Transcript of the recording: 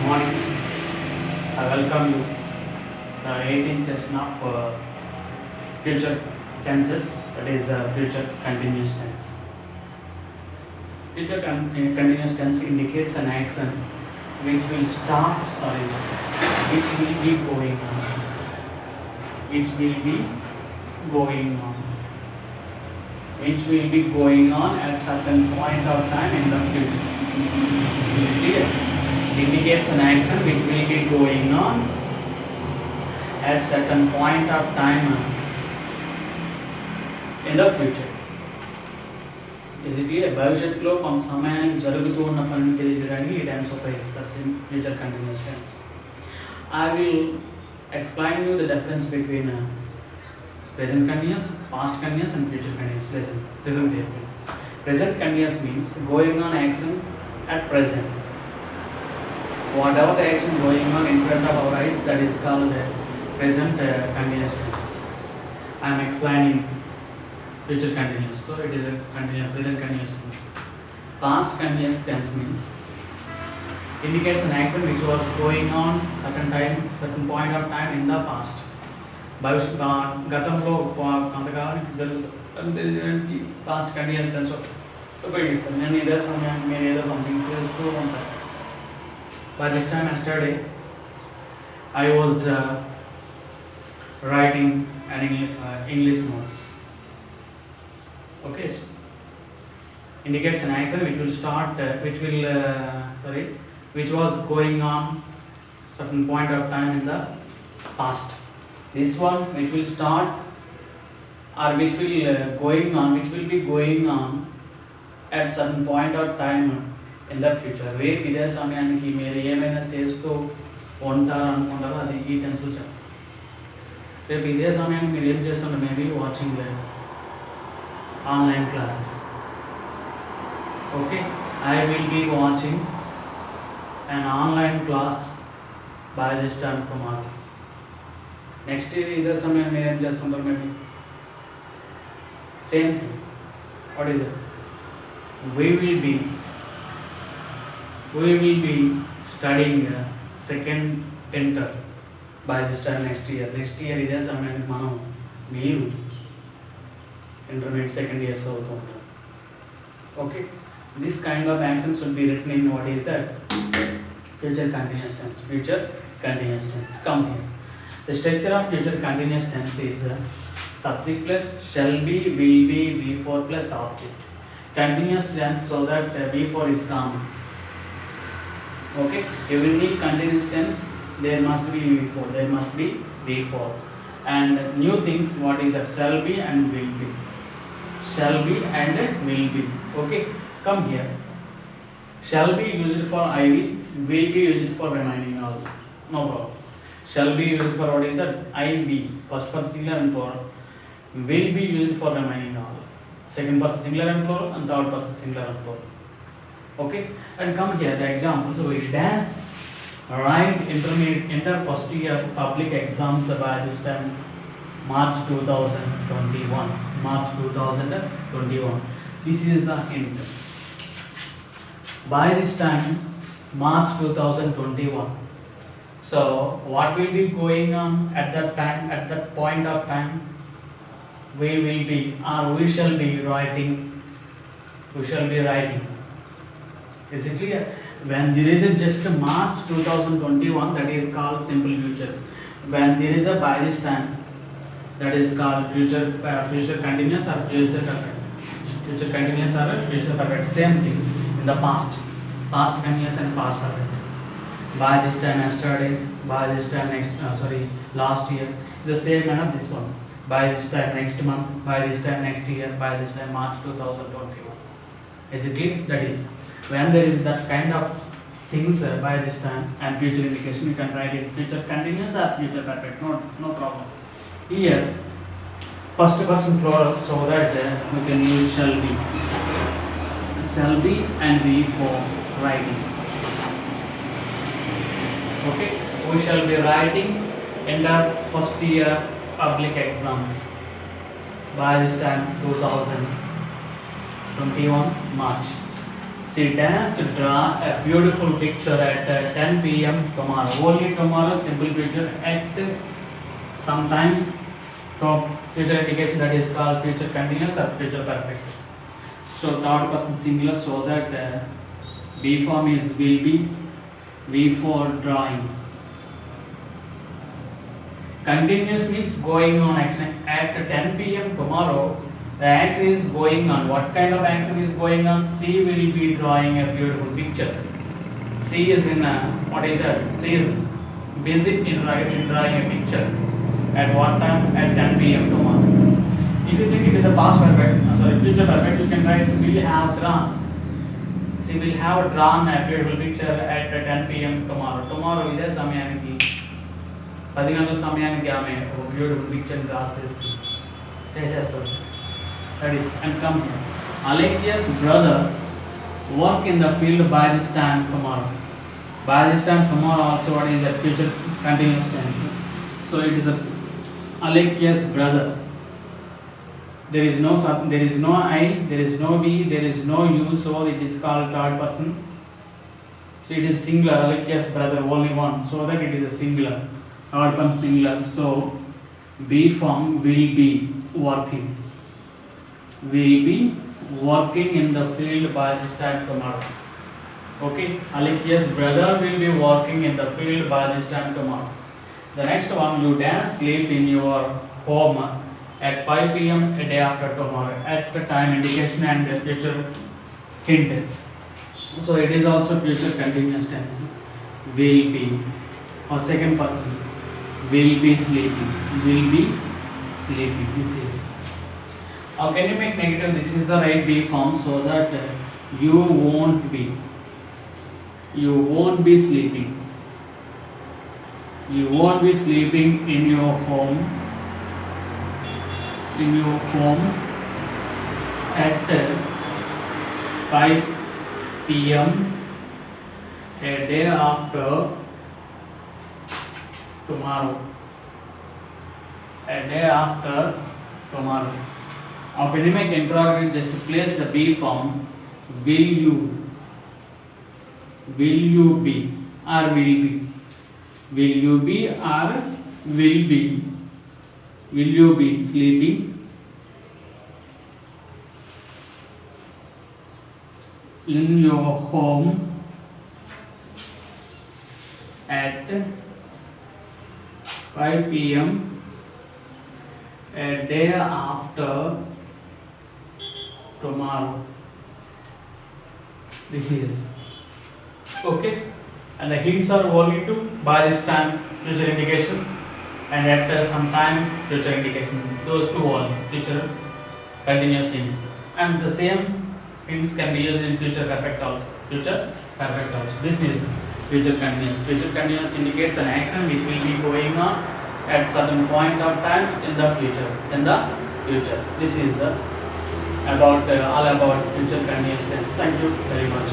morning. I welcome you the 18th session of future tenses, that is future continuous tense. Future continuous tense indicates an action which will which will be going on. Which will be going on. Which will be going on at certain point of time in the future. Is it clear? Indicates an action which will be going on at certain point of time in the future. Is it clear? భవిష్యత్తులో కొంత సమయానికి జరుగుతూ ఉన్న పనిని తెలియజేయడానికి ఈ tense ఉపయోగిస్తారు future continuous tense. I will explain you the difference between present continuous, past continuous and future continuous. Listen carefully. Present continuous means going on action at present. Whatever the action going on in front of our eyes, that is called present continuous tense. I am explaining future continuous, so it is a present continuous tense. Past continuous tense means indicates an action which was going on certain point of time in the past. గతంలో కొంతకాలానికి జరుగుతుంది past continuous tense ఉపయోగిస్తాను. నేను ఇదే సమయానికి మీరు ఏదో something చేస్తూ ఉంటాను. By this time yesterday I was writing an English notes. Okay, indicates an action which will start which was going on certain point of time in the past. This one which will start or which will be going on at certain point of time in the future. రేపు ఇదే సమయానికి మీరు ఏమైనా చేస్తూ ఉంటారు అనుకుంటారో అది ఈ టెన్స్లో చెప్పాలి. రేపు ఇదే సమయానికి మీరు ఏం చేస్తుంటారు? Maybe watching online classes. Okay, I will be watching an online class by this time tomorrow. Next ఇదే సమయం మీరు ఏం చేస్తుంటారు? Maybe same thing. What is it? We will be studying second inter by this time next year. ఇదే సమయానికి మీరు intermediate second years అవుతూ ఉంటారు. Okay, this kind of action should be written in what is that? Future continuous tense. Come here. The structure of future continuous tense is subject plus shall be, will be, V4 plus object. Continuous tense so that V4 is common. Okay, every continuous tense there must be V4. And new things, what is that? Shall be and will be. Okay, come here. Shall be used for IV, will be used for remaining all. No problem. Shall be used for what is that? IV, first person singular and plural. Will be used for remaining all. Second person singular and plural and third person singular and plural. Okay, and come here the example. So we dash write inter first year public exams by this time March 2021. This is the hint. By this time March 2021. So what will be going on at that point of time? We shall be writing. Is it clear? When there is just March 2021, that is called simple future. When there is a by this time, that is called future continuous or future perfect. Future continuous or future perfect, same thing in the past continuous and past perfect. By this time yesterday, by this time last year, the same manner this one. By this time next month, by this time next year, by this time March 2021. Is it clear? That is when there is that kind of things by this time and future indication, you can write it future continuous or future perfect. No problem. Here first person plural, so that we can use shall be and be for writing. Okay, we shall be writing in the first year public exams by this time 2021 March. She danced draw a beautiful picture at 10 p.m. tomorrow. Only tomorrow, simple future at some time. So future indication, that is called future continuous or future perfect. So third person singular, so that B form is will be, V for drawing. Continuous means going on action. At 10 p.m. tomorrow, the action is going on. What kind of action is going on? She will be drawing a beautiful picture. She is in what is that? She is busy in drawing a picture. At what time? At 10 p.m. tomorrow. If you think it is a past perfect, sorry, future perfect, you can write will have drawn. She will have drawn a beautiful picture at 10 p.m. tomorrow. Tomorrow ఇదే సమయానికి 10 గంటల సమయానికి ఆమె ఒక beautiful picture చేసేస్తుంది. That is, and come here. Alekia's brother work in the field by this time tomorrow. By this time tomorrow also what is the future continuous tense. So it is a Alekia's brother. There is no I, there is no we, there is no you, so it is called third person. So it is singular. Alekia's brother, only one, so that it is a singular. Third person singular. So B form will be working. Will be working in the field by this time tomorrow. Okay, Alekia's brother will be working in the field by this time tomorrow. The next one, you dance sleep in your home at 5 p.m. a day after tomorrow. At the time indication and the future hint. So it is also future continuous tense. Will be, or second person, will be sleeping. Will be sleeping. This is. How can you make negative? This is the right B form, so that you won't be. You won't be sleeping. You won't be sleeping in your home. In your home at 5 p.m. a day after tomorrow. A day after tomorrow. Now when you make interrogative, just place the B form. Will you be or will be? Will you be or will be? Will you be sleeping in your home at 5 p.m. a day after tomorrow? This is okay, and the hints are only to by this time future indication and at some time future indication. Those two all future continuous hints, and the same hints can be used in future perfect also. Future perfect also. This is future continuous. Future continuous indicates an action which will be going on at certain point of time in the future. This is the all about future continuous tense. Thank you very much.